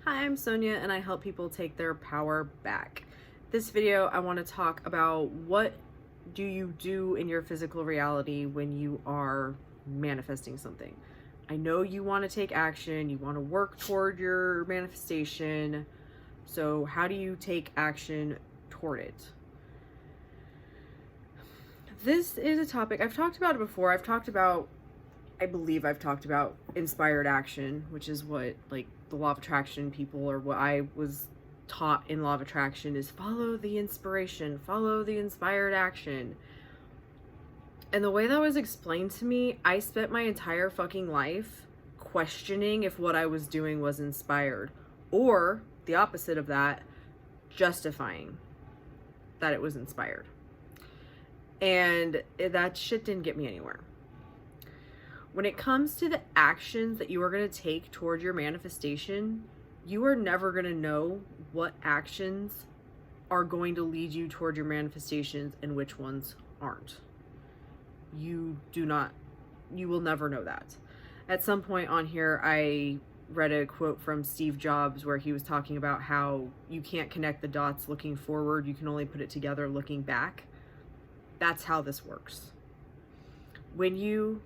Hi, I'm Sonia and I help people take their power back. This video, I want to talk about what do you do in your physical reality when you are manifesting something. I know you want to take action, you want to work toward your manifestation. So how do you take action toward it? This is a topic, I've talked about it before. I believe I've talked about inspired action, which is what like the law of attraction people, or what I was taught in law of attraction, is follow the inspiration, follow the inspired action. And the way that was explained to me, I spent my entire fucking life questioning if what I was doing was inspired, or the opposite of that, justifying that it was inspired. And that shit didn't get me anywhere. When it comes to the actions that you are going to take toward your manifestation, you are never going to know what actions are going to lead you toward your manifestations and which ones aren't. You will never know that. At some point on here, I read a quote from Steve Jobs where he was talking about how you can't connect the dots looking forward, you can only put it together looking back. That's how this works. When you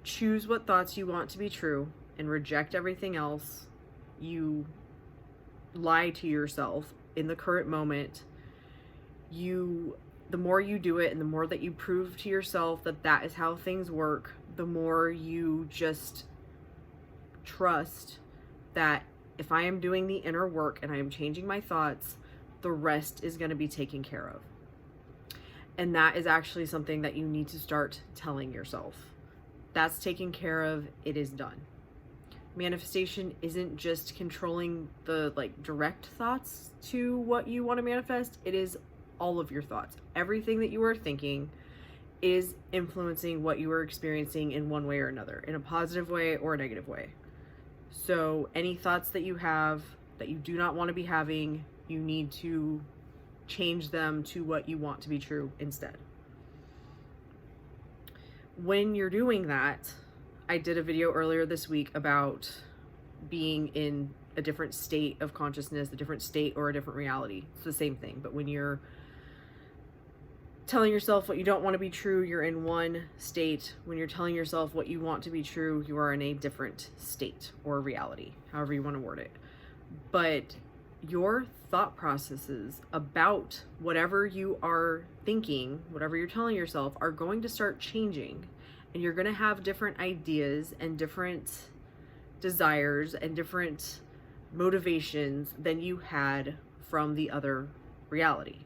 choose what thoughts you want to be true and reject everything else, you lie to yourself in the current moment. The more you do it and the more that you prove to yourself that that is how things work, the more you just trust that if I am doing the inner work and I am changing my thoughts, the rest is going to be taken care of. And that is actually something that you need to start telling yourself. That's taken care of, it is done. Manifestation isn't just controlling the direct thoughts to what you want to manifest, it is all of your thoughts. Everything that you are thinking is influencing what you are experiencing in one way or another, in a positive way or a negative way. So any thoughts that you have that you do not want to be having, you need to change them to what you want to be true instead. When you're doing that, I did a video earlier this week about being in a different state of consciousness, a different state or a different reality. It's the same thing, but when you're telling yourself what you don't want to be true, you're in one state. When you're telling yourself what you want to be true, you are in a different state or reality, however you want to word it. But your thought processes about whatever you are thinking, whatever you're telling yourself, are going to start changing, and you're going to have different ideas and different desires and different motivations than you had from the other reality.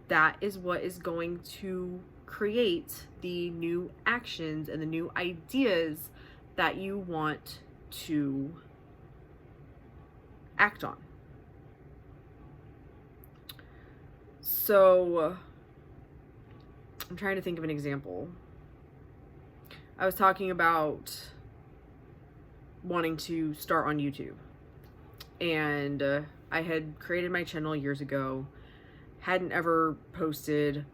That is what is going to create the new actions and the new ideas that you want to act on. So I'm trying to think of an example. I was talking about wanting to start on YouTube, and I had created my channel years ago, hadn't ever posted,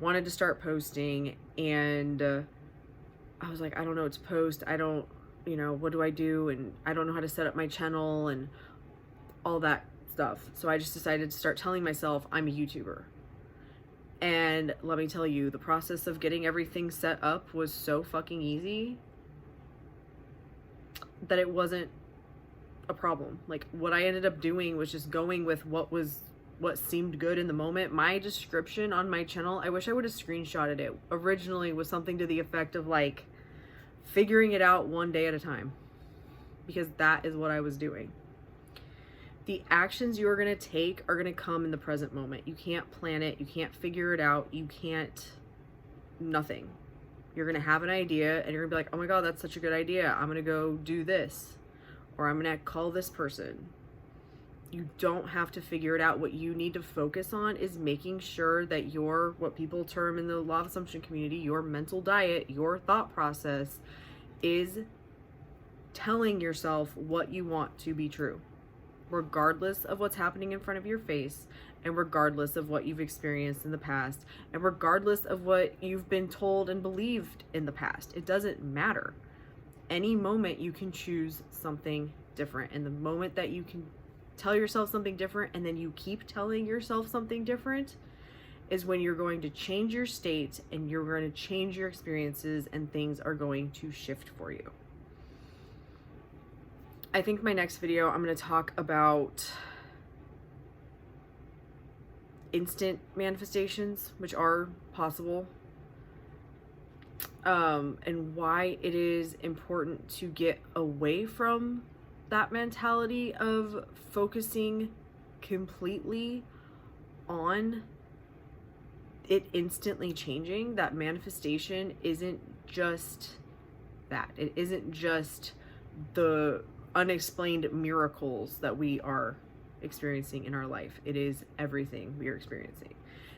wanted to start posting, and I was like, I don't know what to post. I don't, what do I do? And I don't know how to set up my channel and all that stuff. So I just decided to start telling myself I'm a YouTuber. And let me tell you, the process of getting everything set up was so fucking easy that it wasn't a problem. Like, what I ended up doing was just going with what seemed good in the moment. My description on my channel, I wish I would have screenshotted it, originally was something to the effect of like, figuring it out one day at a time, because that is what I was doing. The actions you are going to take are going to come in the present moment. You can't plan it. You can't figure it out. You can't, nothing. You're going to have an idea and you're going to be like, oh my God, that's such a good idea. I'm going to go do this, or I'm going to call this person. You don't have to figure it out. What you need to focus on is making sure that your, what people term in the law of assumption community, your mental diet, your thought process is telling yourself what you want to be true, regardless of what's happening in front of your face, and regardless of what you've experienced in the past, and regardless of what you've been told and believed in the past. It doesn't matter. Any moment you can choose something different. And the moment that you can tell yourself something different and then you keep telling yourself something different is when you're going to change your state and you're going to change your experiences and things are going to shift for you. I think my next video I'm going to talk about instant manifestations, which are possible, and why it is important to get away from that mentality of focusing completely on it instantly changing. That manifestation isn't just that. It isn't just the unexplained miracles that we are experiencing in our life. It is everything we are experiencing.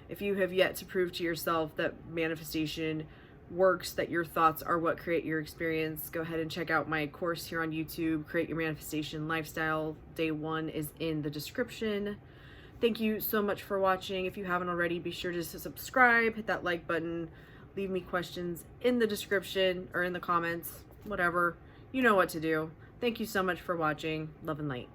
If you have yet to prove to yourself that manifestation works, that your thoughts are what create your experience, go ahead and check out my course here on YouTube, Create Your Manifestation Lifestyle. Day 1 is in the description. Thank you so much for watching. If you haven't already, be sure to subscribe, hit that like button, leave me questions in the description or in the comments, whatever. You know what to do. Thank you so much for watching. Love and light.